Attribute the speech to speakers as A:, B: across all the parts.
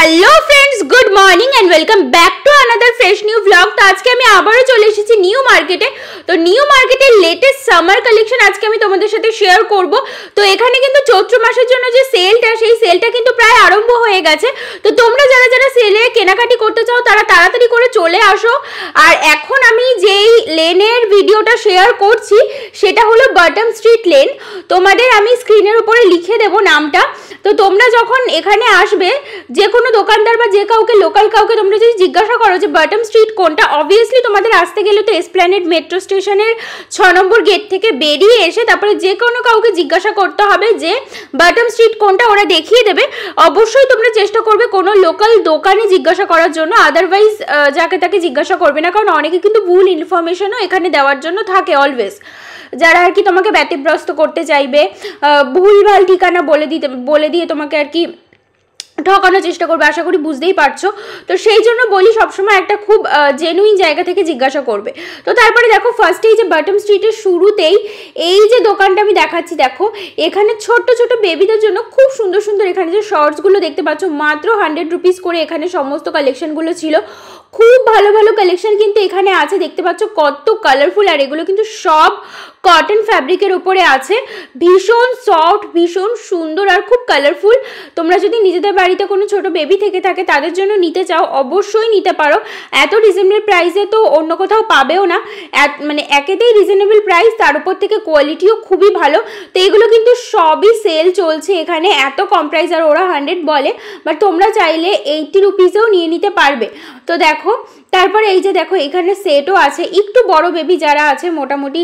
A: Hello friends, good morning and welcome back to another fresh new vlog. तो आज के আমি আবারো চলে এসেছি নিউ মার্কেটে। তো নিউ মার্কেটের লেটেস্ট সামার কালেকশন আজকে আমি তোমাদের সাথে শেয়ার করব। তো এখানে কিন্তু চৈত্র মাসের জন্য যে সেলটা, সেই সেলটা কিন্তু প্রায় আরম্ভ হয়ে গেছে। তো তোমরা যারা যারা সেলে কেনাকাটি করতে চাও তারা তাড়াতাড়ি করে চলে আসো। আর এখন আমি যেই লেনের ভিডিওটা শেয়ার করছি সেটা হলো বটম স্ট্রিট লেন। তোমাদের আমি স্ক্রিনের উপরে লিখে দেব নামটা। তো তোমরা যখন এখানে আসবে, যে কোনো দোকানদার বা যে কাউকে, লোকাল কাউকে তোমরা যদি জিজ্ঞাসা করো যে বটম স্ট্রিট কোনটা, অবভিয়াসলি তোমাদের আসতে গেলে তো এসপ্ল্যানেড মেট্রো স্টেশনের 6 নম্বর গেট থেকে বেরিয়ে এসে তারপরে যে কোনো কাউকে জিজ্ঞাসা করতে হবে যে বটম স্ট্রিট কোনটা, ওরা দেখিয়ে দেবে। অবশ্যই তোমরা চেষ্টা করবে কোনো লোকাল দোকানে জিজ্ঞাসা করার জন্য, আদারওয়াইজ যাকে তাকে জিজ্ঞাসা করবে না, কারণ অনেকে কিন্তু ভুল ইনফরমেশনও এখানে দেওয়ার জন্য থাকে অলওয়েজ। যারা আর কি তোমাকে ব্যতিব্যস্ত করতে চাইবে, ভুলভাল ঠিকানা বলে দিয়ে তোমাকে আর কি ঠকানোর চেষ্টা করবে, আশা করি বুঝতেই পারছো। তো সেই জন্য বলি সবসময় একটা খুব জেনুইন জায়গা থেকে জিজ্ঞাসা করবে। তো তারপরে দেখো ফার্স্টেই যে বটম স্ট্রিটের শুরুতেই এই যে দোকানটা আমি দেখাচ্ছি, দেখো এখানে ছোট্ট ছোট বেবিদের জন্য খুব সুন্দর সুন্দর এখানে যে শর্টসগুলো দেখতে পাচ্ছ, মাত্র 100 রুপিস করে এখানে সমস্ত কালেকশনগুলো ছিল। খুব ভালো ভালো কালেকশন কিন্তু এখানে আছে, দেখতে পাচ্ছ কত কালারফুল। আর এগুলো কিন্তু সব কটন ফ্যাব্রিকের উপরে আছে, ভীষণ সফট, ভীষণ সুন্দর আর খুব কালারফুল। তোমরা যদি নিজেদের বাড়িতে কোনো ছোট বেবি থেকে থাকে তাদের জন্য নিতে চাও, অবশ্যই নিতে পারো। এত রিজনেবল প্রাইসে তো অন্য কোথাও পাবেও না, মানে একেতেই রিজনেবল প্রাইস, তার উপর থেকে কোয়ালিটিও খুবই ভালো। তো এগুলো কিন্তু সবই সেল চলছে এখানে, এত কম প্রাইস, আর ওরা 100 বলে, বাট তোমরা চাইলে 80 রুপিসেও নিয়ে নিতে পারবে। তো দেখো তারপরে এই যে দেখো এখানে সেটও আছে, একটু বড় বেবি যারা আছে, মোটামুটি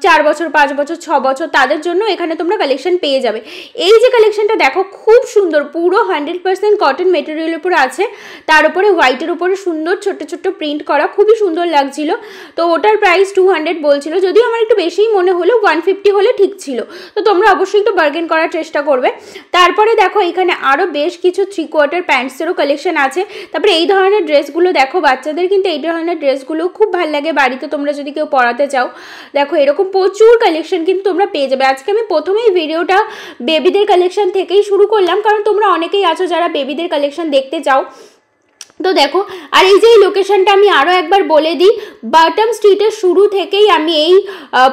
A: 4 বছর 5 বছর 6 বছর, তাদের জন্য এখানে তোমরা কালেকশন পেয়ে যাবে। এই যে কালেকশনটা দেখো খুব সুন্দর, পুরো 100% কটন মেটেরিয়ালের উপরে আছে, তার উপরে হোয়াইটের উপরে সুন্দর ছোট্ট ছোট্ট প্রিন্ট করা, খুবই সুন্দর লাগছিল। তো ওটার প্রাইস 200 বলছিল, যদিও আমার একটু বেশিই মনে হলো, 150 হলে ঠিক ছিল। তো তোমরা অবশ্যই একটু বার্গেন করার চেষ্টা করবে। তারপরে দেখো এখানে আরও বেশ কিছু 3/4 প্যান্টসেরও কালেকশন আছে। তারপরে এই ধরনের ড্রেসগুলো দেখো, বাচ্চাদের কিন্তু এই ধরনের ড্রেসগুলো খুব ভালো লাগে বাড়িতে তোমরা যদি কেউ পরাতে চাও। দেখো এরকম প্রচুর কালেকশন কিন্তু তোমরা পেয়ে যাবে। আজকে আমি প্রথমেই ভিডিওটা বেবিদের কালেকশন থেকেই শুরু করলাম, কারণ তোমরা অনেকেই আছো যারা বেবিদের কালেকশন দেখতে চাও। তো দেখো, আর এই যে লোকেশনটা আমি আরও একবার বলে দিই, বটম স্ট্রিটের শুরু থেকেই আমি এই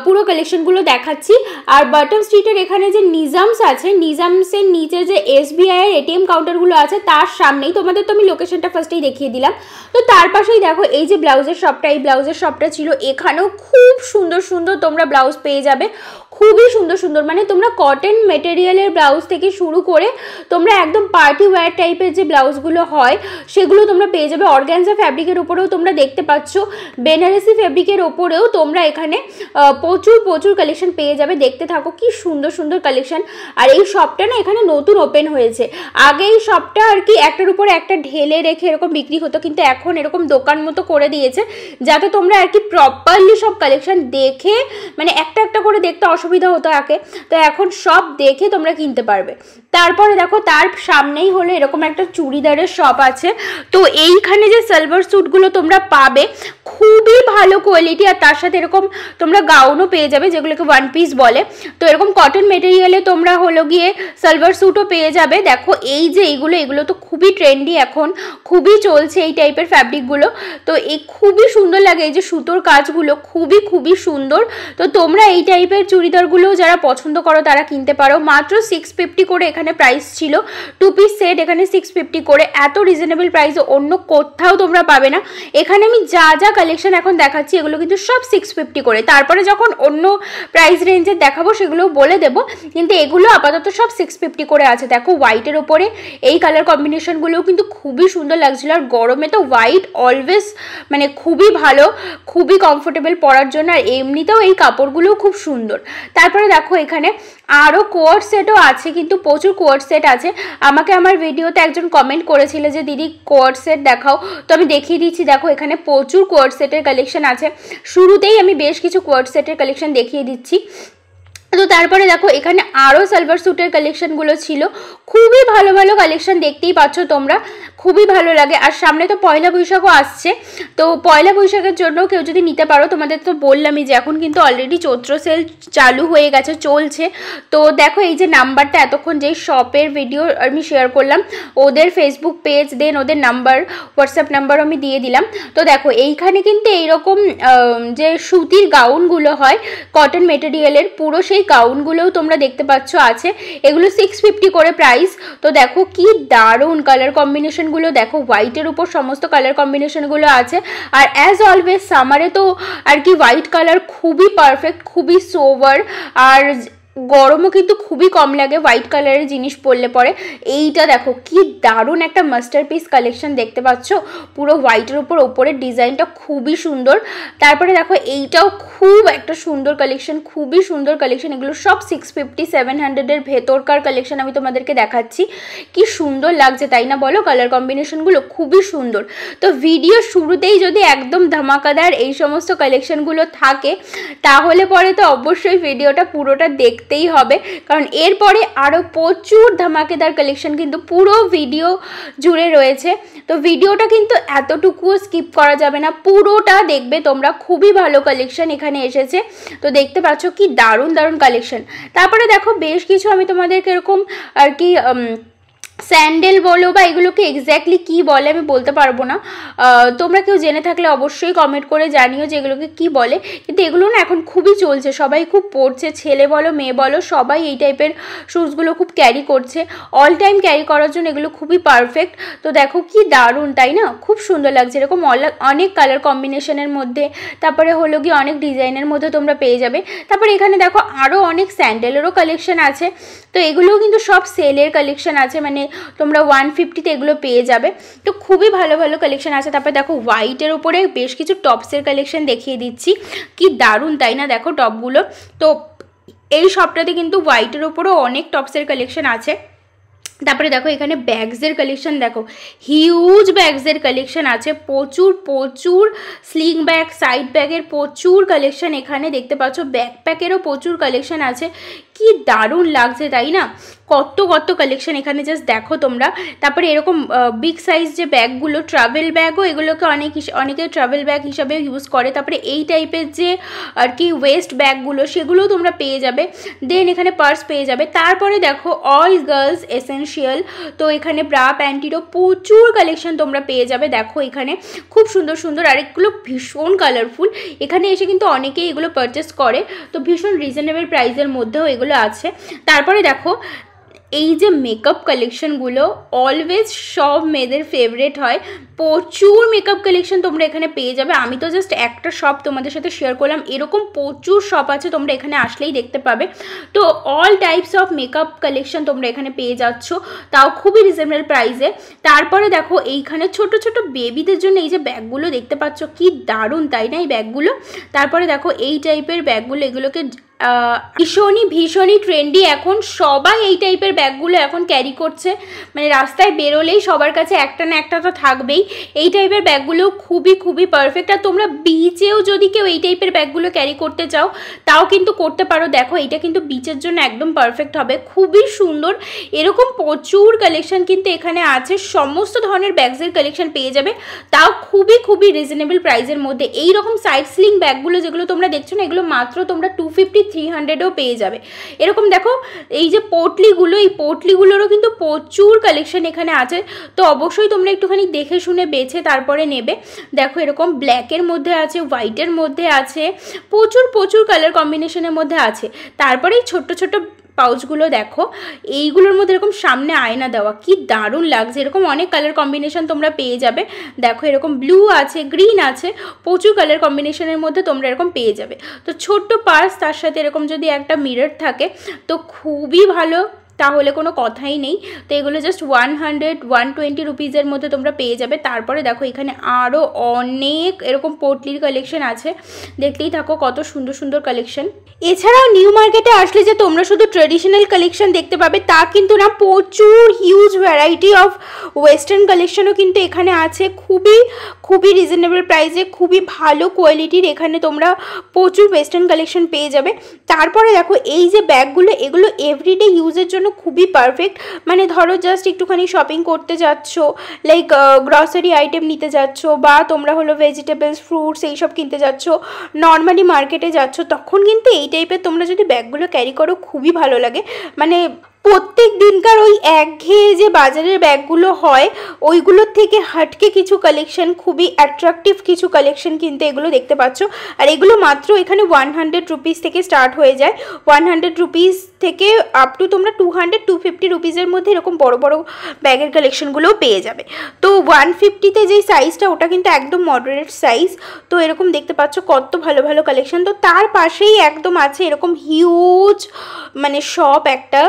A: পুরো কালেকশনগুলো দেখাচ্ছি। আর বটম স্ট্রিটের এখানে যে নিজামস আছে, নিজামসের নিচে যে SBI এর ATM কাউন্টারগুলো আছে তার সামনেই, তোমাদের তো আমি লোকেশনটা ফার্স্টেই দেখিয়ে দিলাম। তো তার পাশেই দেখো এই যে ব্লাউজের শপটা, এই ব্লাউজের শপটা ছিল, এখানেও খুব সুন্দর সুন্দর তোমরা ব্লাউজ পেয়ে যাবে, খুবই সুন্দর সুন্দর। মানে তোমরা কটন মেটেরিয়ালের ব্লাউজ থেকে শুরু করে তোমরা একদম পার্টি ওয়্যার টাইপের যে ব্লাউজগুলো হয় সেগুলো তোমরা পেয়ে যাবে। অর্গানজা ফ্যাব্রিকের ওপরেও তোমরা দেখতে পাচ্ছ, বেনারসি ফ্যাব্রিকের ওপরেও তোমরা এখানে প্রচুর প্রচুর কালেকশন পেয়ে যাবে। দেখতে থাকো কি সুন্দর সুন্দর কালেকশন। আর এই শপটা না এখানে নতুন ওপেন হয়েছে, আগে এই শপটা আর কি একটার উপরে একটা ঢেলে রেখে এরকম বিক্রি হতো, কিন্তু এখন এরকম দোকান মতো করে দিয়েছে যাতে তোমরা আর কি প্রপারলি সব কালেকশন দেখে, মানে একটা একটা করে দেখতে অসুবিধা হতো আগে, তো এখন সব দেখে তোমরা কিনতে পারবে। তারপরে দেখো তার সামনেই হলো এরকম একটা চুড়িদারের শপ আছে। তো এইখানে যে সালোয়ার স্যুটগুলো তোমরা পাবে খুবই ভালো কোয়ালিটি, আর তার সাথে এরকম তোমরা গাউনও পেয়ে যাবে যেগুলোকে 1 পিস বলে। তো এরকম কটন মেটেরিয়ালে তোমরা হলো গিয়ে সালোয়ার স্যুটও পেয়ে যাবে। দেখো এই যে এগুলো তো খুবই ট্রেন্ডি, এখন খুবই চলছে এই টাইপের ফ্যাব্রিকগুলো। তো এই খুবই সুন্দর লাগে, এই যে সুতোর কাজগুলো খুবই খুবই সুন্দর। তো তোমরা এই টাইপের চুড়িদারগুলো যারা পছন্দ করো তারা কিনতে পারো। মাত্র 650 করে এখানে প্রাইস ছিল, 2 পিস সেট এখানে 650 করে। এত রিজনেবল প্রাইসে অন্য কোথাও তোমরা পাবে না। এখানে আমি যা যা কালেকশন এখন দেখাচ্ছি এগুলো কিন্তু সব 650 করে, তারপরে যখন অন্য প্রাইস রেঞ্জের দেখাবো সেগুলো বলে দেবো, কিন্তু এগুলো আপাতত সব 650 করে আছে। দেখো হোয়াইটের ওপরে এই কালার কম্বিনেশনগুলোও কিন্তু খুবই সুন্দর লাগছিল, আর গরমে তো হোয়াইট অলওয়েজ মানে খুবই ভালো, খুবই কমফোর্টেবল পরার জন্য, আর এমনিতেও এই কাপড়গুলোও খুব সুন্দর। তারপরে দেখো এখানে আরও কোয়ার্ড সেটও আছে, কিন্তু প্রচুর কোয়ার্ড সেট আছে। আমাকে আমার ভিডিওতে একজন কমেন্ট করেছিল যে দিদি কোয়ার্ড সেট দেখাও, তো আমি দেখিয়ে দিচ্ছি। দেখো এখানে প্রচুর কোয়ার্ড সেটের কালেকশন আছে, শুরুতেই আমি বেশ কিছু কোয়ার্ড সেটের কালেকশন দেখিয়ে দিচ্ছি। তো তারপরে দেখো এখানে আরও সালভার স্যুটের কালেকশনগুলো ছিল, খুবই ভালো ভালো কালেকশন, দেখতেই পাচ্ছ তোমরা, খুবই ভালো লাগে। আর সামনে তো পয়লা বৈশাখও আসছে, তো পয়লা বৈশাখের জন্য কেউ যদি নিতে পারো, তোমাদের তো বললামই যে এখন কিন্তু অলরেডি চৈত্র সেল চালু হয়ে গেছে, চলছে। তো দেখো এই যে নাম্বারটা এতক্ষণ যেই শপের ভিডিও আমি শেয়ার করলাম, ওদের ফেসবুক পেজ, দেন ওদের নাম্বার, হোয়াটসঅ্যাপ নাম্বারও আমি দিয়ে দিলাম। তো দেখো এইখানে কিন্তু এইরকম যে সুতির গাউনগুলো হয় কটন মেটেরিয়ালের, পুরো সেই গাউনগুলোও তোমরা দেখতে পাচ্ছ আছে, এগুলো 650 করে প্রাইস। তো দেখো কি দারুণ কালার কম্বিনেশনগুলো, দেখো হোয়াইটের উপর সমস্ত কালার কম্বিনেশনগুলো আছে। আর অ্যাজ অলওয়েজ সামারে তো আর কি হোয়াইট কালার খুবই পারফেক্ট, খুবই সোভার, আর গরমও কিন্তু খুবই কম লাগে হোয়াইট কালারের জিনিস পরলে পরে। এইটা দেখো কি দারুণ একটা মাস্টারপিস কালেকশন দেখতে পাচ্ছ, পুরো হোয়াইটের উপর ওপরের ডিজাইনটা খুবই সুন্দর। তারপরে দেখো এইটাও খুব একটা সুন্দর কালেকশন, খুবই সুন্দর কালেকশন, এগুলো সব 650 700-এর ভেতরকার কালেকশন আমি তোমাদেরকে দেখাচ্ছি। কি সুন্দর লাগছে তাই না বলো, কালার কম্বিনেশনগুলো খুবই সুন্দর। তো ভিডিও শুরুতেই যদি একদম ধামাকাদার এই সমস্ত কালেকশনগুলো থাকে, তাহলে পরে তো অবশ্যই ভিডিওটা পুরোটা দেখতেই হবে, কারণ এরপরে আরও প্রচুর ধামাকেদার কালেকশন কিন্তু পুরো ভিডিও জুড়ে রয়েছে। তো ভিডিওটা কিন্তু এতটুকুও স্কিপ করা যাবে না, পুরোটা দেখবে তোমরা, খুবই ভালো কালেকশন এখানে এসেছে। তো দেখতে পাচ্ছ কি দারুণ দারুণ কালেকশন। তারপরে দেখো বেশ কিছু আমি তোমাদেরকে এরকম আর কি স্যান্ডেল বলো বা এগুলোকে এক্স্যাক্টলি কী বলে আমি বলতে পারবো না, তোমরা কেউ জেনে থাকলে অবশ্যই কমেন্ট করে জানিও যে এগুলোকে কী বলে। কিন্তু এগুলো না এখন খুবই চলছে, সবাই খুব পরছে, ছেলে বলো মেয়ে বলো সবাই এই টাইপের শুজগুলো খুব ক্যারি করছে, অল টাইম ক্যারি করার জন্য এগুলো খুবই পারফেক্ট। তো দেখো কি দারুণ তাই না, খুব সুন্দর লাগছে, এরকম অনেক কালার কম্বিনেশনের মধ্যে, তারপরে হলো গিয়ে অনেক ডিজাইনের মধ্যে তোমরা পেয়ে যাবে। তারপরে এখানে দেখো আরও অনেক স্যান্ডেলেরও কালেকশন আছে, তো এগুলোও কিন্তু সব সেলের কালেকশন আছে, মানে তোমরা 150-তে এগুলো পেয়ে যাবে। তো খুবই ভালো ভালো কালেকশন আছে। তারপরে দেখো হোয়াইটের উপরে বেশ কিছু টপসের কালেকশন দেখিয়ে দিচ্ছি, কি দারুণ তাই না দেখো টপগুলো। তো এই শপটাতে কিন্তু হোয়াইটের উপরেও অনেক টপসের কালেকশন আছে। তারপরে দেখো এখানে ব্যাগসের কালেকশন, দেখো হিউজ ব্যাগসের কালেকশন আছে, প্রচুর প্রচুর স্লিং ব্যাগ, সাইড ব্যাগের প্রচুর কালেকশন এখানে দেখতে পাচ্ছ, ব্যাকপ্যাকেরও প্রচুর কালেকশন আছে। কি দারুণ লাগছে তাই না, কত কত কালেকশন এখানে জাস্ট দেখো তোমরা। তারপরে এরকম বিগ সাইজ যে ব্যাগগুলো, ট্রাভেল ব্যাগও, এগুলোকে অনেকে ট্রাভেল ব্যাগ হিসাবে ইউজ করে। তারপরে এই টাইপের যে আর কি ওয়েস্ট ব্যাগগুলো, সেগুলোও তোমরা পেয়ে যাবে। দেন এখানে পার্স পেয়ে যাবে। তারপরে দেখো অল গার্লস এসেনশিয়াল, তো এখানে ব্রা প্যান্টিরও প্রচুর কালেকশন তোমরা পেয়ে যাবে। দেখো এখানে খুব সুন্দর সুন্দর, আর এগুলো ভীষণ কালারফুল, এখানে এসে কিন্তু অনেকেই এগুলো পারচেস করে, তো ভীষণ রিজনেবল প্রাইসের মধ্যেও এগুলো আছে। তারপরে দেখো এই যে মেকআপ কালেকশনগুলো অলওয়েজ সব মেয়েদের ফেভারেট হয়, প্রচুর মেকআপ কালেকশন তোমরা এখানে পেয়ে যাবে। আমি তো জাস্ট একটা শপ তোমাদের সাথে শেয়ার করলাম, এরকম প্রচুর শপ আছে, তোমরা এখানে আসলেই দেখতে পাবে। তো all types of makeup collection তোমরা এখানে পেয়ে যাচ্ছ, তাও খুবই রিজনেবল প্রাইসে। তারপরে দেখো এইখানে ছোট ছোট বেবিদের জন্য এই যে ব্যাগগুলো দেখতে পাচ্ছ, কি দারুণ তাই না এই ব্যাগগুলো। তারপরে দেখো এই টাইপের ব্যাগগুলো, এগুলোকে ভীষণই ট্রেন্ডি, এখন সবাই এই টাইপের ব্যাগগুলো এখন ক্যারি করছে, মানে রাস্তায় বেরোলেই সবার কাছে একটা না একটা তো থাকবেই। এই টাইপের ব্যাগগুলো খুবই পারফেক্ট। আর তোমরা বিচেও যদি কেউ এই টাইপের ব্যাগগুলো ক্যারি করতে চাও, তাও কিন্তু করতে পারো। দেখো এটা কিন্তু বিচের জন্য একদম পারফেক্ট হবে, খুবই সুন্দর। এরকম প্রচুর কালেকশন কিন্তু এখানে আছে, সমস্ত ধরনের ব্যাগসের কালেকশন পেয়ে যাবে, তাও খুবই রিজনেবল প্রাইসের মধ্যে। এইরকম সাইড স্লিং ব্যাগগুলো যেগুলো তোমরা দেখছো না, এগুলো মাত্র তোমরা 250-300-এও পেয়ে যাবে। এরকম দেখো এই যে পোটলিগুলো, এই পোটলিগুলোরও কিন্তু প্রচুর কালেকশন এখানে আছে, তো অবশ্যই তোমরা একটুখানি দেখে শুনে বেছে তারপরে নেবে। দেখো এরকম ব্ল্যাকের মধ্যে আছে, হোয়াইটের মধ্যে আছে, প্রচুর কালার কম্বিনেশনের মধ্যে আছে। তারপরে এই ছোট্ট পাউচগুলো দেখো, এইগুলোর মধ্যে এরকম সামনে আয়না দেওয়া, কি দারুণ লাগছে। এরকম অনেক কালার কম্বিনেশন তোমরা পেয়ে যাবে। দেখো এরকম ব্লু আছে, গ্রিন আছে, প্রচুর কালার কম্বিনেশনের মধ্যে তোমরা এরকম পেয়ে যাবে। তো ছোট্ট পার্স, তার সাথে এরকম যদি একটা মিরর থাকে তো খুবই ভালো, তাহলে কোনো কথাই নেই। তো এগুলো জাস্ট 120 রুপিসের মধ্যে তোমরা পেয়ে যাবে। তারপরে দেখো এখানে আরও অনেক এরকম পোটলির কালেকশন আছে, দেখতেই থাকো কত সুন্দর সুন্দর কালেকশন। এছাড়াও নিউ মার্কেটে আসলে যে তোমরা শুধু ট্রেডিশনাল কালেকশন দেখতে পাবে তা কিন্তু না, প্রচুর হিউজ ভ্যারাইটি অফ ওয়েস্টার্ন কালেকশনও কিন্তু এখানে আছে, খুবই খুবই রিজনেবল প্রাইসে, খুবই ভালো কোয়ালিটির এখানে তোমরা প্রচুর ওয়েস্টার্ন কালেকশন পেয়ে যাবে। তারপরে দেখো এই যে ব্যাগগুলো, এগুলো এভরিডে ইউজের জন্য খুবই পারফেক্ট। মানে ধরো জাস্ট একটুখানি শপিং করতে যাচ্ছ, লাইক গ্রসারি আইটেম নিতে যাচ্ছ, বা তোমরা হলো ভেজিটেবলস ফ্রুটস এইসব কিনতে যাচ্ছ, নর্মালি মার্কেটে যাচ্ছ, তখন কিন্তু এই টাইপের তোমরা যদি ব্যাগগুলো ক্যারি করো খুবই ভালো লাগে। মানে প্রত্যেক দিনকার ওই একঘেয়ে যে বাজারের ব্যাগগুলো হয় ওইগুলোর থেকে হাটকে কিছু কালেকশন, খুবই অ্যাট্রাকটিভ কিছু কালেকশন কিন্তু এগুলো দেখতে পাচ্ছ। আর এগুলো মাত্র এখানে 100 রুপিস থেকে স্টার্ট হয়ে যায়, 100 রুপিস থেকে আপ টু তোমরা 200-250 রুপিসের মধ্যে এরকম বড় বড় ব্যাগের কালেকশনগুলোও পেয়ে যাবে। তো 150তে যেই সাইজটা ওটা কিন্তু একদম মডারেট সাইজ। তো এরকম দেখতে পাচ্ছ কত ভালো ভালো কালেকশন। তো তার পাশেই একদম আছে এরকম হিউজ মানে শপ, একটা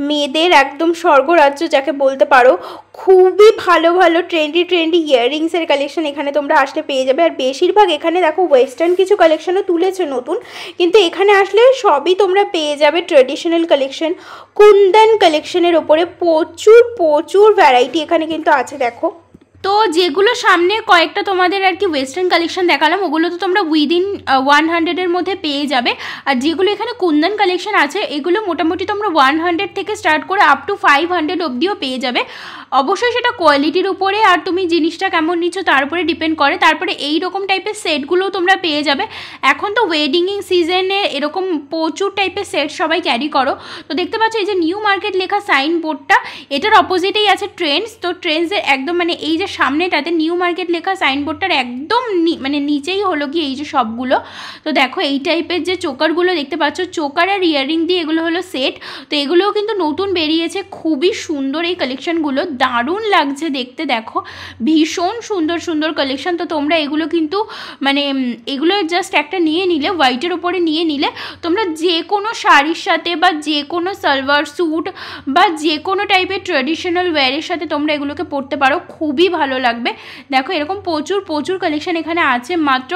A: মেয়েদের একদম স্বর্গরাজ্য যাকে বলতে পারো। খুবই ভালো ভালো ট্রেন্ডি ইয়াররিংসের কালেকশন এখানে তোমরা আসলে পেয়ে যাবে। আর বেশিরভাগ এখানে দেখো ওয়েস্টার্ন কিছু কালেকশনও তুলেছে নতুন, কিন্তু এখানে আসলে সবই তোমরা পেয়ে যাবে ট্রেডিশনাল কালেকশন। কুন্দন কালেকশনের ওপরে প্রচুর ভ্যারাইটি এখানে কিন্তু আছে দেখো। তো যেগুলো সামনে কয়েকটা তোমাদের আর কি ওয়েস্টার্ন কালেকশন দেখালাম, ওগুলো তো তোমরা উইদিন 100-এর মধ্যে পেয়ে যাবে। আর যেগুলো এখানে কুন্দন কালেকশন আছে এগুলো মোটামুটি তোমরা 100 থেকে স্টার্ট করে আপ টু 500 অবধিও পেয়ে যাবে। অবশ্যই সেটা কোয়ালিটির উপরে আর তুমি জিনিসটা কেমন নিচ্ছ তার উপরে ডিপেন্ড করে। তারপরে এই রকম টাইপের সেটগুলোও তোমরা পেয়ে যাবে। এখন তো ওয়েডিং সিজনে এরকম প্রচুর টাইপের সেট সবাই ক্যারি করো। তো দেখতে পাচ্ছ এই যে নিউ মার্কেট লেখা সাইনবোর্ডটা, এটার অপোজিটেই আছে ট্রেন্ডস। তো ট্রেন্ডসের একদম মানে এই যে সামনেটাতে নিউ মার্কেট লেখা সাইনবোর্ডটার একদম মানে নিচেই হলো কি এই যে সবগুলো। তো দেখো এই টাইপের যে চোকারগুলো দেখতে পাচ্ছ, চোকার আর ইয়াররিং দিয়ে এগুলো হলো সেট। তো এগুলোও কিন্তু নতুন বেরিয়েছে, খুবই সুন্দর এই কালেকশনগুলো, দারুণ লাগছে দেখতে। দেখো ভীষণ সুন্দর সুন্দর কালেকশন। তো তোমরা এগুলো কিন্তু মানে এগুলো জাস্ট একটা নিয়ে নিলে, হোয়াইটের ওপরে নিয়ে নিলে তোমরা যে কোনো শাড়ির সাথে বা যে কোনো সালোয়ার স্যুট বা যে কোনো টাইপের ট্র্যাডিশনাল ওয়্যারের সাথে তোমরা এগুলোকে পরতে পারো, খুবই ভালো লাগবে। দেখো এরকম প্রচুর কালেকশন এখানে আছে, মাত্র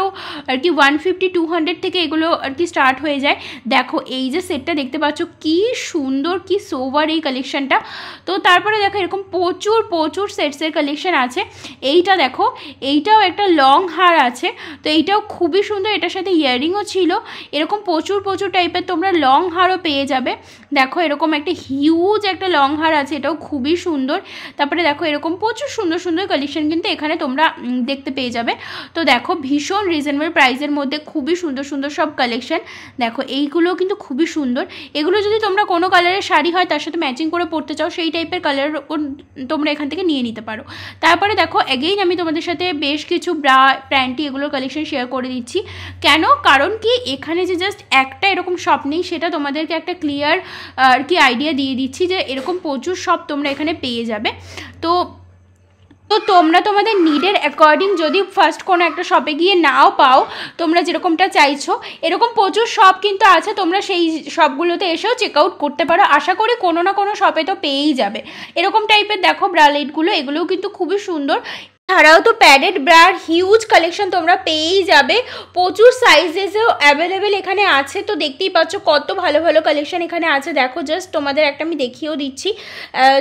A: আর কি 150-200 থেকে এগুলো আর কি স্টার্ট হয়ে যায়। দেখো এই যে সেটটা দেখতে পাচ্ছ কি সুন্দর, কি সোভার এই কালেকশনটা। তো তারপরে দেখো এরকম প্রচুর সেটসের কালেকশন আছে। এইটা দেখো, এইটাও একটা লং হার আছে, তো এইটাও খুবই সুন্দর, এটার সাথে ইয়াররিংও ছিল। এরকম প্রচুর টাইপের তোমরা লং হারও পেয়ে যাবে। দেখো এরকম একটা হিউজ একটা লং হার আছে, এটাও খুবই সুন্দর। তারপরে দেখো এরকম প্রচুর সুন্দর কালেকশন কিন্তু এখানে তোমরা দেখতে পেয়ে যাবে। তো দেখো ভীষণ রিজনেবল প্রাইসের মধ্যে খুবই সুন্দর সব কালেকশন। দেখো এইগুলো কিন্তু খুবই সুন্দর। এগুলো যদি তোমরা কোনো কালারের শাড়ি হয় তার সাথে ম্যাচিং করে পরতে চাও, সেই টাইপের কালার তোমরা এখান থেকে নিয়ে নিতে পারো। তারপরে দেখো এগেইন আমি তোমাদের সাথে বেশ কিছু ব্রা, প্যান্টি এগুলোর কালেকশন শেয়ার করে দিচ্ছি। কেন? কারণ কি এখানে যে জাস্ট একটা এরকম শপ নেই, সেটা তোমাদেরকে একটা ক্লিয়ার আর কি আইডিয়া দিয়ে দিচ্ছি যে এরকম প্রচুর শপ তোমরা এখানে পেয়ে যাবে। তো তোমরা তোমাদের নিডের অ্যাকর্ডিং যদি ফার্স্ট কোনো একটা শপে গিয়ে নাও পাও তোমরা যেরকমটা চাইছো, এরকম প্রচুর শপ কিন্তু আছে, তোমরা সেই শপগুলোতে এসেও চেক আউট করতে পারো। আশা করি কোনো না কোনো শপে তো পেয়েই যাবে এরকম টাইপের। দেখো ব্রালেটগুলো, এগুলোও কিন্তু খুবই সুন্দর। ছাড়াও তো প্যাডেড ব্রার হিউজ কালেকশন তোমরা পেয়েই যাবে, প্রচুর সাইজেসেও অ্যাভেলেবেল এখানে আছে। তো দেখতেই পাচ্ছ কত ভালো কালেকশন এখানে আছে। দেখো জাস্ট তোমাদের একটা আমি দেখিয়েও দিচ্ছি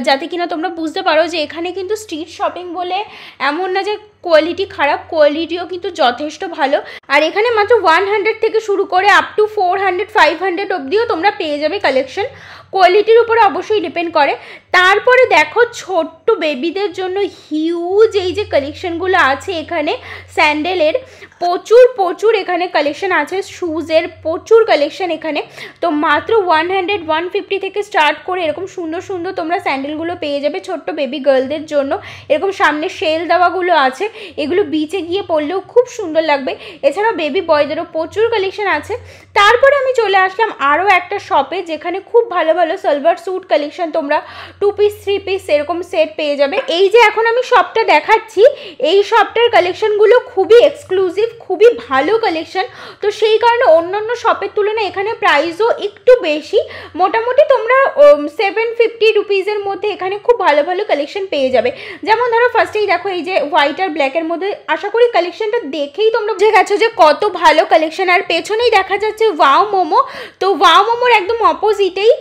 A: যাতে কিনা তোমরা বুঝতে পারো যে এখানে কিন্তু স্ট্রিট শপিং বলে এমন না যে কোয়ালিটি খারাপ, কোয়ালিটিও কিন্তু যথেষ্ট ভালো। আর এখানে মাত্র 100 থেকে শুরু করে আপ টু 400-500 অবধিও তোমরা পেয়ে যাবে কালেকশন, কোয়ালিটির উপরে অবশ্যই ডিপেন্ড করে। তারপরে দেখো ছোট্ট বেবিদের জন্য হিউজ এই যে কালেকশনগুলো আছে এখানে, স্যান্ডেলের প্রচুর এখানে কালেকশন আছে, শুজের প্রচুর কালেকশন এখানে। তো মাত্র 100-150 থেকে স্টার্ট করে এরকম সুন্দর তোমরা স্যান্ডেলগুলো পেয়ে যাবে ছোট্ট বেবি গার্লদের জন্য। এরকম সামনে শেল দেওয়াগুলো আছে, এগুলো বিচে গিয়ে পরলেও খুব সুন্দর লাগবে। এছাড়াও বেবি বয়দেরও প্রচুর কালেকশন আছে। তারপরে আমি চলে আসলাম আরও একটা শপে যেখানে খুব ভালো সালোয়ার স্যুট কালেকশন তোমরা 2 পিস 3 পিস এরকম সেট পেয়ে যাবে। এই যে এখন আমি শপটা দেখাচ্ছি, এই শপটার কালেকশনগুলো খুবই এক্সক্লুসিভ, এক্সক্লুসিভ, খুবই ভালো কালেকশন। তো সেই কারণে অন্যান্য শপের তুলনায় এখানে প্রাইসও একটু বেশি, মোটামুটি তোমরা 750 রুপিসের মধ্যে এখানে খুব ভালো ভালো কালেকশন পেয়ে যাবে। যেমন ধরো ফার্স্টেই দেখো এই যে হোয়াইট আর ব্ল্যাকের মধ্যে, আশা করি কালেকশনটা দেখেই তোমরা বুঝে গেছো যে কত ভালো কালেকশন। আর পেছনেই দেখা যাচ্ছে ওয়াও মোমো। তো ওয়াও মোমোর একদম অপোজিটেই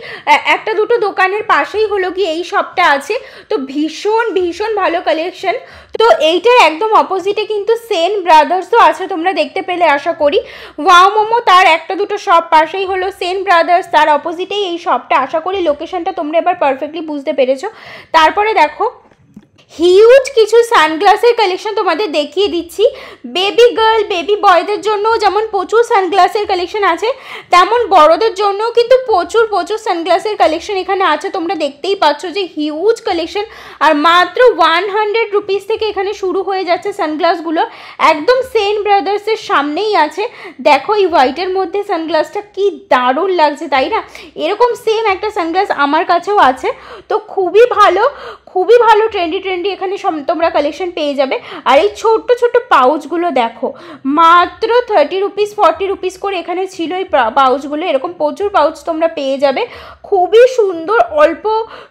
A: একটা দুটো দোকানের পাশেই হলো গিয়ে এই শপটা আছে। তো ভীষণ ভীষণ ভালো কালেকশন। তো এইটার একদম অপোজিটে কিন্তু সেন ব্রাদার্সও আছে, তোমরা দেখতে পেলে আশা করি। ওয়াও মোমো তার একটা দুটো শপ পাশেই হলো সেন ব্রাদার্স, তার অপোজিটেই এই শপটা। আশা করি লোকেশনটা তোমরা এবার পারফেক্টলি বুঝতে পেরেছো। তারপরে দেখো হিউজ কিছু সানগ্লাসের কালেকশন তোমাদের দেখিয়ে দিচ্ছি। বেবি গার্ল বেবি বয়দের জন্য যেমন প্রচুর সানগ্লাসের কালেকশন আছে, তেমন বড়দের জন্যও কিন্তু প্রচুর প্রচুর সানগ্লাসের কালেকশন এখানে আছে। তোমরা দেখতেই পাচ্ছ যে হিউজ কালেকশন, আর মাত্র 100 রুপিস থেকে এখানে শুরু হয়ে যাচ্ছে সানগ্লাসগুলো। একদম সেন ব্রাদার্সের সামনেই আছে। দেখো এই হোয়াইটের মধ্যে সানগ্লাসটা কি দারুণ লাগছে, তাই না? এরকম সেম একটা সানগ্লাস আমার কাছেও আছে। তো খুবই ভালো, খুবই ভালো ট্রেন্ডি এখানে তোমরা কালেকশন পেয়ে যাবে। আর এই ছোট্ট ছোট্ট পাউচগুলো দেখো, মাত্র 30 রুপিস 40 রুপিস করে এখানে ছিল এই পাউচগুলো। এরকম প্রচুর পাউচ তোমরা পেয়ে যাবে, খুবই সুন্দর, অল্প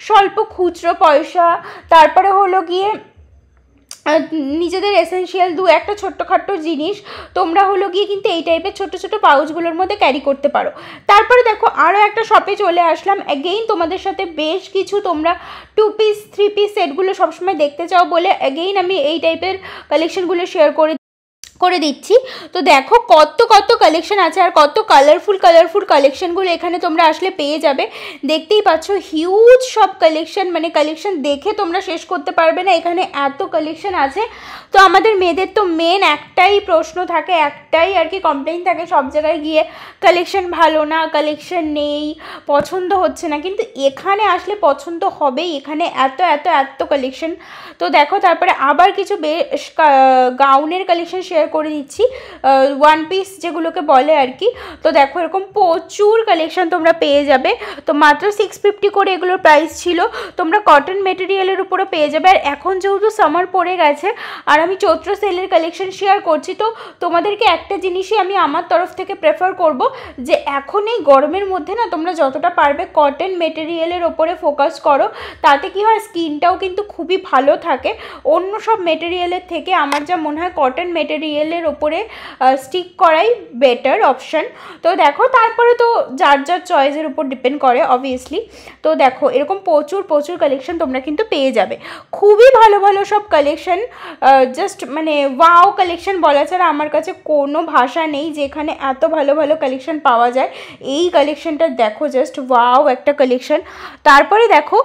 A: স্বল্প খুচরো পয়সা। তারপরে হলো গিয়ে নিজেদের এসেনশিয়াল দু একটা ছোট্টখাট্টো জিনিস তোমরা হলো গিয়ে কিন্তু এই টাইপের ছোট ছোট পাউচগুলোর মধ্যে ক্যারি করতে পারো। তারপরে দেখো আরও একটা শপে চলে আসলাম। অ্যাগেইন তোমাদের সাথে বেশ কিছু তোমরা 2 পিস 3 পিস সেটগুলো সবসময় দেখতে চাও বলে অ্যাগেইন আমি এই টাইপের কালেকশনগুলো শেয়ার করে দিচ্ছি। তো দেখো কত কত কালেকশন আছে, আর কত কালারফুল কালেকশনগুলো এখানে তোমরা আসলে পেয়ে যাবে। দেখতেই পাচ্ছ হিউজ সব কালেকশন, মানে কালেকশন দেখে তোমরা শেষ করতে পারবে না, এখানে এত কালেকশন আছে। তো আমাদের মেয়েদের তো মেন একটাই প্রশ্ন থাকে, একটাই আর কি কমপ্লেইন থাকে সব জায়গায় গিয়ে, কালেকশন ভালো না, কালেকশন নেই, পছন্দ হচ্ছে না। কিন্তু এখানে আসলে পছন্দ হবেই, এখানে এত এত এত কালেকশন। তো দেখো তারপরে আবার কিছু বেশ গাউনের কালেকশন শেয়ার করে দিচ্ছি, ওয়ান পিস যেগুলোকে বলে আর কি। তো দেখো এরকম প্রচুর কালেকশন তোমরা পেয়ে যাবে। তো মাত্র 650 করে এগুলোর প্রাইস ছিল। তোমরা কটন মেটেরিয়ালের উপরে পেয়ে যাবে। আর এখন যেহেতু সামার পড়ে গেছে আর আমি চৈত্র সেলের কালেকশন শেয়ার করছি, তো তোমাদেরকে একটা জিনিসই আমি আমার তরফ থেকে প্রেফার করব যে এখন এই গরমের মধ্যে না তোমরা যতটা পারবে কটন মেটেরিয়ালের ওপরে ফোকাস করো। তাতে কি হয়, স্কিনটাও কিন্তু খুবই ভালো থাকে। অন্য সব মেটেরিয়ালের থেকে আমার যা মনে হয় কটন মেটেরিয়ালের ওপরে স্টিক করাই বেটার অপশন। তো দেখো তারপরে তো যার যার চয়েসের উপর ডিপেন্ড করে অবভিয়াসলি। তো দেখো এরকম প্রচুর প্রচুর কালেকশন তোমরা কিন্তু পেয়ে যাবে, খুবই ভালো ভালো সব কালেকশন। জাস্ট মানে ওয়াও কালেকশন বলা ছাড়া আমার কাছে কোনো ভাষা নেই যেখানে এত ভালো ভালো কালেকশন পাওয়া যায়। এই কালেকশনটা দেখো, জাস্ট ওয়াও একটা কালেকশন। তারপরে দেখো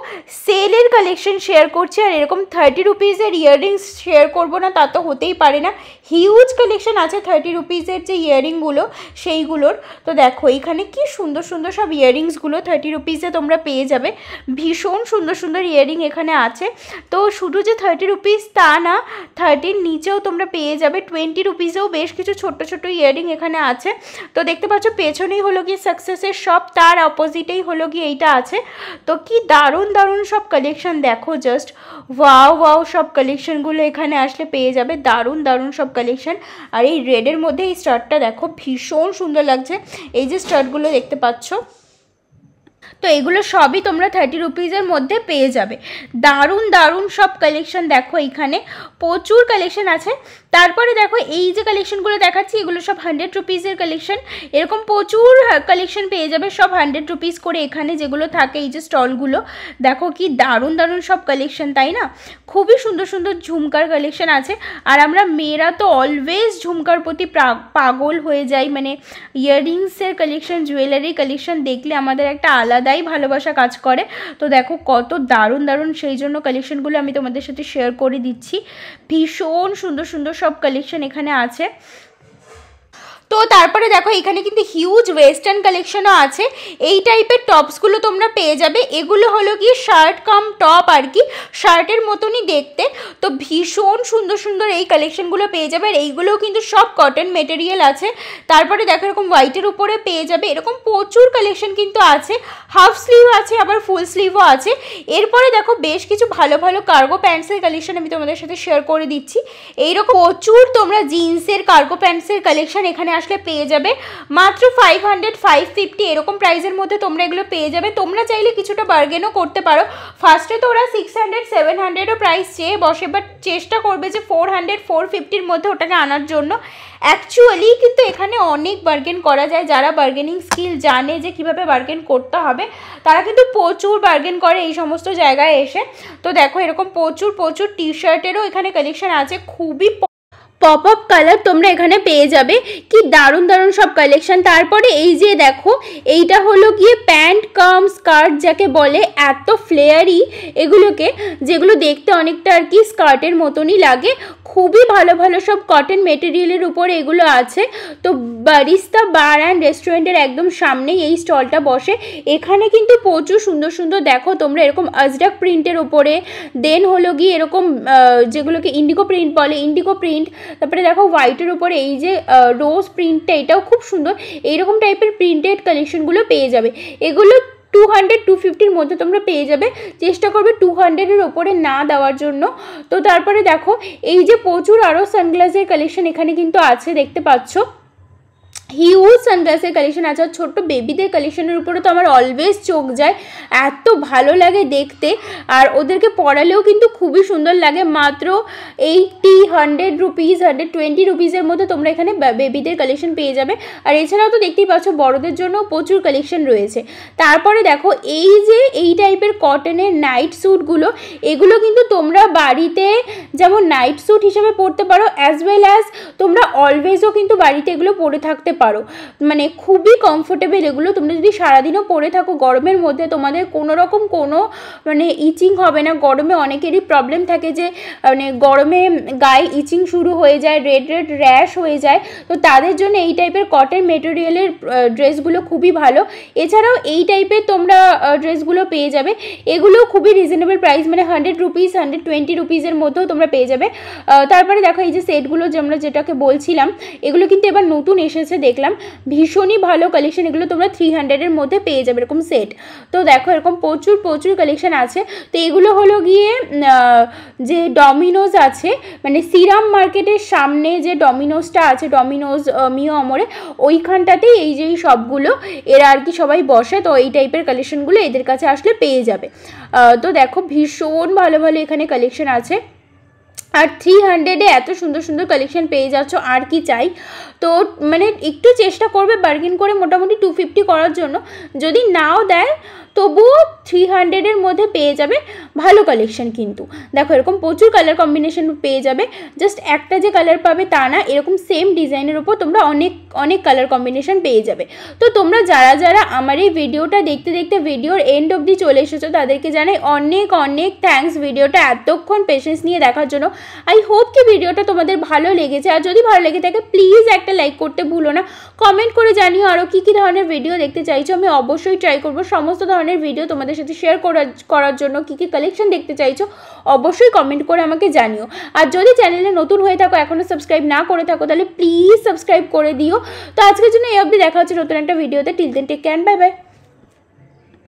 A: সেলের কালেকশন শেয়ার করছি, আর এরকম 30 রুপিসের ইয়াররিংস শেয়ার করবো না তা তো হতেই পারে না। হিউজ কালেকশন আছে 30 রুপিসের যে ইয়াররিংগুলো সেইগুলোর। তো দেখো এইখানে কি সুন্দর সুন্দর সব ইয়াররিংসগুলো 30 রুপিসে তোমরা পেয়ে যাবে। ভীষণ সুন্দর সুন্দর ইয়াররিং এখানে আছে। তো শুধু যে 30 রুপিস তা না, 30 নিচেও তোমরা পেয়ে যাবে 20 রুপিসেও বেশ কিছু ছোট্ট ছোট্ট ইয়াররিং এখানে আছে। তো দেখতে পাচ্ছ পেছনেই হলো গিয়ে সাকসেসের শপ, তার অপোজিটেই হলো গিয়ে এইটা আছে। তো কি দারুণ দারুণ সব কালেকশন দেখো, জাস্ট ওয়াও ওয়াও সব কালেকশনগুলো এখানে আসলে পেয়ে যাবে, দারুণ দারুণ সব কালেকশন। আর এই রেডের মধ্যে এই স্টার্টটা দেখো ভীষণ সুন্দর লাগছে, এই যে স্টার্টগুলো দেখতে পাচ্ছ। তো এগুলো সবই তোমরা 30 রুপিসের মধ্যে পেয়ে যাবে। দারুণ দারুণ সব কালেকশন দেখো, এইখানে প্রচুর কালেকশন আছে। তারপরে দেখো এই যে কালেকশনগুলো দেখাচ্ছি এগুলো সব 100 রুপিসের কালেকশন। এরকম প্রচুর কালেকশন পেয়ে যাবে সব 100 রুপিস করে এখানে যেগুলো থাকে, এই যে স্টলগুলো দেখো কি দারুণ দারুণ সব কালেকশন, তাই না? খুবই সুন্দর সুন্দর ঝুমকার কালেকশন আছে। আর আমরা মেয়েরা তো অলওয়েজ ঝুমকার প্রতি পাগল হয়ে যাই, মানে ইয়াররিংসের কালেকশন, জুয়েলারি কালেকশন দেখলে আমাদের একটা আলাদাই ভালোবাসা কাজ করে। তো দেখো কত দারুণ দারুণ সেই জন্য কালেকশনগুলো আমি তোমাদের সাথে শেয়ার করে দিচ্ছি। ভীষণ সুন্দর সুন্দর সব কালেকশন এখানে আছে। তো তারপরে দেখো এখানে কিন্তু হিউজ ওয়েস্টার্ন কালেকশনও আছে। এই টাইপের টপসগুলো তোমরা পেয়ে যাবে। এগুলো হলো গিয়ে শার্ট কাম টপ আর কি, শার্টের মতনই দেখতে। তো ভীষণ সুন্দর সুন্দর এই কালেকশনগুলো পেয়ে যাবে। আর এইগুলোও কিন্তু সব কটন মেটেরিয়াল আছে। তারপরে দেখো এরকম হোয়াইটের উপরে পেয়ে যাবে, এরকম প্রচুর কালেকশন কিন্তু আছে। হাফ স্লিভ আছে, আবার ফুল স্লিভও আছে। এরপরে দেখো বেশ কিছু ভালো ভালো কার্গো প্যান্টসের কালেকশন আমি তোমাদের সাথে শেয়ার করে দিচ্ছি। এইরকম প্রচুর তোমরা জিন্সের কার্গো প্যান্টসের কালেকশন এখানে আসলে পেয়ে যাবে। মাত্র 500 550 এরকম প্রাইসের মধ্যে তোমরা এগুলো পেয়ে যাবে। তোমরা চাইলে কিছুটা বার্গেনও করতে পারো। ফার্স্টে তো ওরা 600 700ও প্রাইস চেয়ে বসে, বাট চেষ্টা করবে যে 400 450-র মধ্যে ওটাকে আনার জন্য। অ্যাকচুয়ালি কিন্তু এখানে অনেক বার্গেন করা যায়। যারা বার্গেনিং স্কিল জানে যে কিভাবে বার্গেন করতে হবে, তারা কিন্তু প্রচুর বার্গেন করে এই সমস্ত জায়গায় এসে। তো দেখো এরকম প্রচুর প্রচুর টি শার্টেরও এখানে কালেকশন আছে। খুবই পপ আপ কালার তোমরা এখানে পেয়ে যাবে। কি দারুণ দারুণ সব কালেকশন। তারপরে এই যে দেখো, এইটা হলো গিয়ে প্যান্ট কাম স্কার্ট যাকে বলে, এত ফ্লেয়ারি এগুলোকে, যেগুলো দেখতে অনেকটা আর কি স্কার্টের মতনই লাগে। খুবই ভালো ভালো সব কটন মেটেরিয়ালের উপরে এগুলো আছে। তো বারিস্তা বার অ্যান্ড রেস্টুরেন্টের একদম সামনেই এই স্টলটা বসে। এখানে কিন্তু প্রচুর সুন্দর সুন্দর দেখো তোমরা এরকম আজরাক প্রিন্টের উপরে, দেন হলো গিয়ে এরকম যেগুলোকে ইন্ডিগো প্রিন্ট বলে, ইন্ডিগো প্রিন্ট। তারপরে দেখো হোয়াইটের উপরে এই যে রোজ প্রিন্টটা, এটাও খুব সুন্দর। এইরকম টাইপের প্রিন্টেড কালেকশনগুলো পেয়ে যাবে। এগুলো 200 250-র মধ্যে তোমরা পেয়ে যাবে। চেষ্টা করবে 200-এর ওপরে না দেওয়ার জন্য। তো তারপরে দেখো এই যে প্রচুর আরও সানগ্লাসের কালেকশন এখানে কিন্তু আছে, দেখতে পাচ্ছ হিউজ সানগ্লাসের কালেকশন আছে। ছোট্ট বেবিদের কালেকশনের উপরে তো আমার অলওয়েজ চোখ যায়, এত ভালো লাগে দেখতে। আর ওদেরকে পরালেও কিন্তু খুবই সুন্দর লাগে। মাত্র 80 100 রুপিস 120 রুপিসের মধ্যে তোমরা এখানে বেবিদের কালেকশন পেয়ে যাবে। আর এছাড়াও তো দেখতেই পাচ্ছ বড়দের জন্য প্রচুর কালেকশন রয়েছে। তারপরে দেখো এই যে এই টাইপের কটনের নাইট স্যুটগুলো, এগুলো কিন্তু তোমরা বাড়িতে যেমন নাইট স্যুট হিসেবে পরতে পারো, অ্যাজ ওয়েল অ্যাজ তোমরা অলওয়েজও কিন্তু বাড়িতে এগুলো পরে থাকতে পারো। মানে খুবই কমফোর্টেবল এগুলো। তোমরা যদি সারাদিনও পরে থাকো গরমের মধ্যে, তোমাদের কোনো রকম কোনো মানে ইচিং হবে না। গরমে অনেকেরই প্রবলেম থাকে যে মানে গরমে গায়ে ইচিং শুরু হয়ে যায়, রেড রেড র্যাশ হয়ে যায়। তো তাদের জন্য এই টাইপের কটন মেটেরিয়ালের ড্রেসগুলো খুবই ভালো। এছাড়াও এই টাইপের তোমরা ড্রেসগুলো পেয়ে যাবে। এগুলো খুবই রিজনেবল প্রাইস, মানে 100 রুপিস 120 রুপিসের মধ্যেও তোমরা পেয়ে যাবে। তারপরে দেখো এই যে সেটগুলো আমরা যেটাকে বলছিলাম, এগুলো কিন্তু এবার নতুন এসেছে দেখলাম, ভীষণই ভালো কালেকশন। এগুলো তোমরা 300-এর মধ্যে পেয়ে যাবে এরকম সেট। তো দেখো এরকম প্রচুর প্রচুর কালেকশন আছে। তো এগুলো হলো গিয়ে যে ডমিনোজ আছে, মানে সিরাম মার্কেটের সামনে যে ডমিনোজটা আছে, ডমিনোজ মিও আমরে, ওইখানটাতেই এই যে সবগুলো এরা আর কি সবাই বসে। তো এই টাইপের কালেকশনগুলো এদের কাছে আসলে পেয়ে যাবে। তো দেখো ভীষণ ভালো ভালো এখানে কালেকশন আছে। আর 300-এ এত সুন্দর সুন্দর কালেকশন পেয়ে যাচ্ছ, আর কি চাই। তো মানে একটু চেষ্টা করবে বার্গেন করে মোটামুটি 250 করার জন্য। যদি নাও দেয় তবুও 300-এর মধ্যে পেয়ে যাবে ভালো কালেকশন। কিন্তু দেখো এরকম প্রচুর কালার কম্বিনেশন পেয়ে যাবে। জাস্ট একটা যে কালার পাবে তা না, এরকম সেম ডিজাইনের উপর তোমরা অনেক অনেক কালার কম্বিনেশন পেয়ে যাবে। তো তোমরা যারা যারা আমার এই ভিডিওটা দেখতে দেখতে ভিডিওর এন্ড অবধি চলে এসেছো, তাদেরকে জানাই অনেক অনেক থ্যাঙ্কস ভিডিওটা এতক্ষণ পেশেন্স নিয়ে দেখার জন্য। আই হোপ কি ভিডিওটা তোমাদের ভালো লেগেছে। আর যদি ভালো লেগে থাকে প্লিজ একটা লাইক করতে ভুলো না। কমেন্ট করে জানিও আরও কী কী ধরনের ভিডিও দেখতে চাইছো। আমি অবশ্যই ট্রাই করবো সমস্ত ধরনের ভিডিও তোমাদের সাথে শেয়ার করার জন্য। কী কী কালেকশন দেখতে চাইছো অবশ্যই কমেন্ট করে আমাকে জানিও। আর যদি চ্যানেলে নতুন হয়ে থাকো, এখনও সাবস্ক্রাইব না করে থাকো, তাহলে প্লিজ সাবস্ক্রাইব করে দিও। তো আজকের জন্য এই অবধি, দেখা হচ্ছে নতুন একটা ভিডিওতে। Till then take care, bye by.